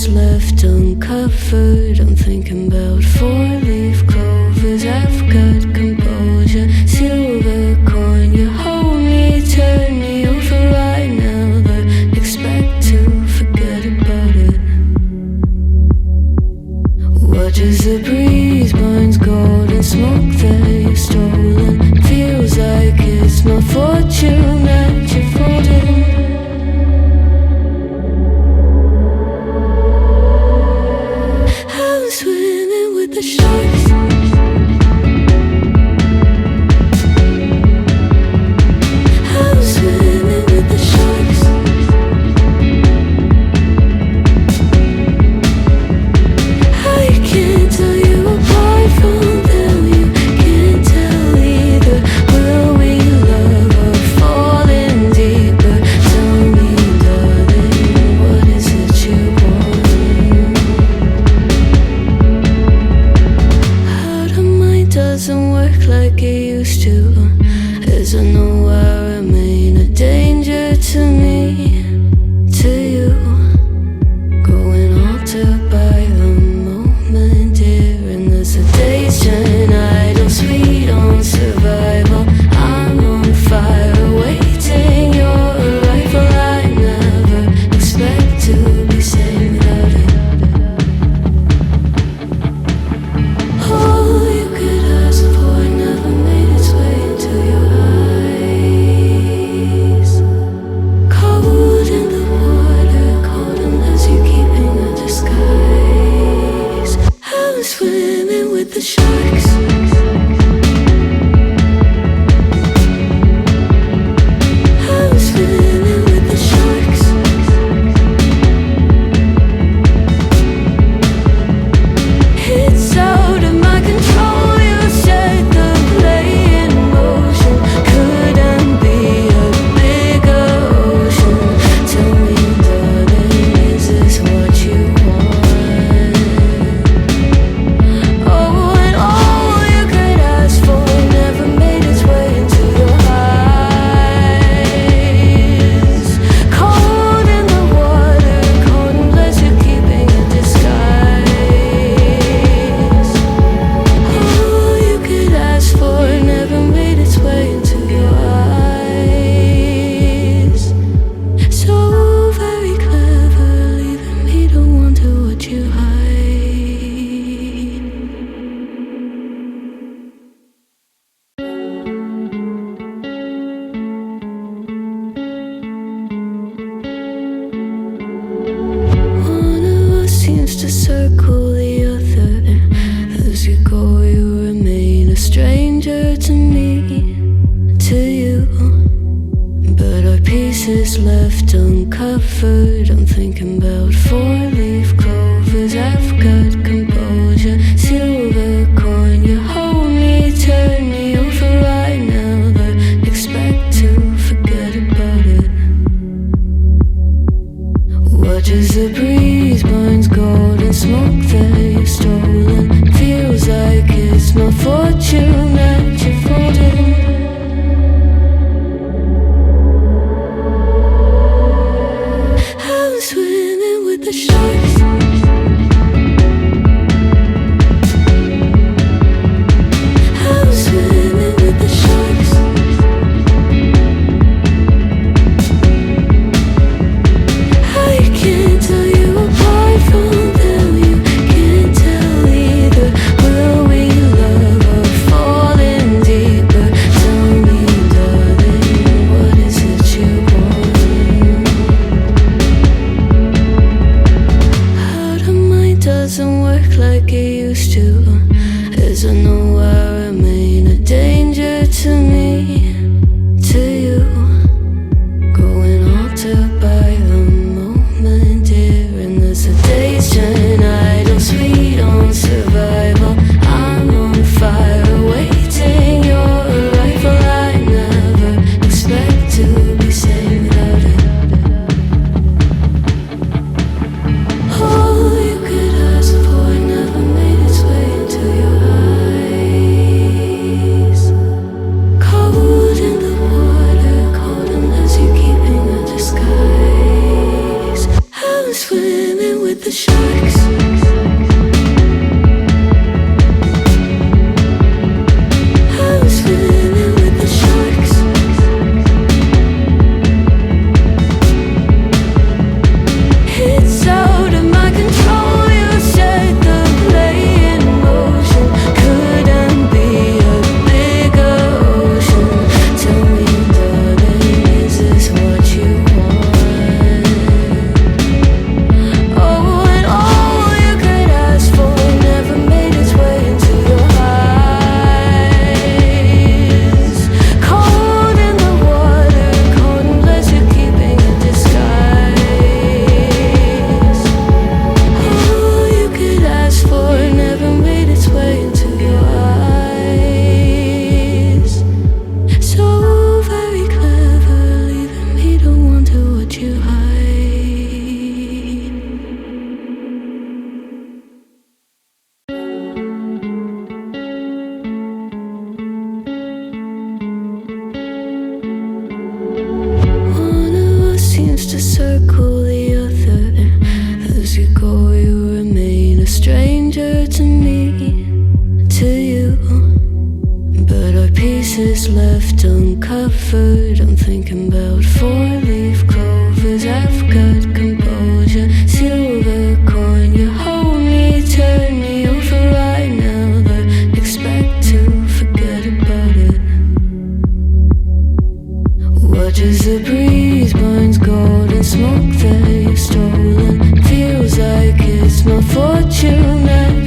pieces left uncovered. I'm thinking about four-leaf clovers. I've got composure, silver coin. You hold me, turn me over right now, but expect to forget about it. Watch as the breeze burns golden smoke that you've stolen. Feels like it's my fortune that you're folding. I'm swimming with the sharks. I'm swimming with the sharks. I can't tell you apart from them. You can't tell either. Will we love or fall in deeper? Tell me, darling, what is it you want? How the mind doesn't work like it used to. As I know I remain a danger to me, to you. Going altered by the moment, dear. And as the days turn idle, sweet on survival, I'm on fire, waiting your arrival. I never expect to be sane without it. All you could ask for never made its way into your eyes. Cold in the water, cold unless you're keeping a disguise. I'm swimming with the sharks. I'm swimming with the sharks. It's out of my control. You set the play in motion. Couldn't be a bigger ocean. Tell me, darling, is this what you want? Oh, and all you could ask for never made its way into your eyes. Cold in the water, cold unless you're keeping a disguise. All you could ask for never made its way into your eyes. So very clever, leaving me to wonder what you hide. One of us seems to circle the other. As you go, you remain a stranger to me, to you. But our pieces left uncovered. I'm thinking about four-leaf clovers. I've got composure, silver coin. You hold me, turn me over right now, but expect to forget about it. Watch as the breeze burns golden smoke that you've stolen. Feels like it's my fortune that you're folding. I'm swimming with the sharks. I'm swimming with the sharks. I can't tell you apart from them. You can't tell either. Will we love or fall to circle the other, and as you go, you remain a stranger to me, to you. But our pieces left uncovered. I'm thinking about four-leaf clovers. I've got composure, silver coin. You hold me, turn me over right now, but expect to forget about it. Watch as the breeze burns golden smoke that you've stolen. Feels like it's my fortune that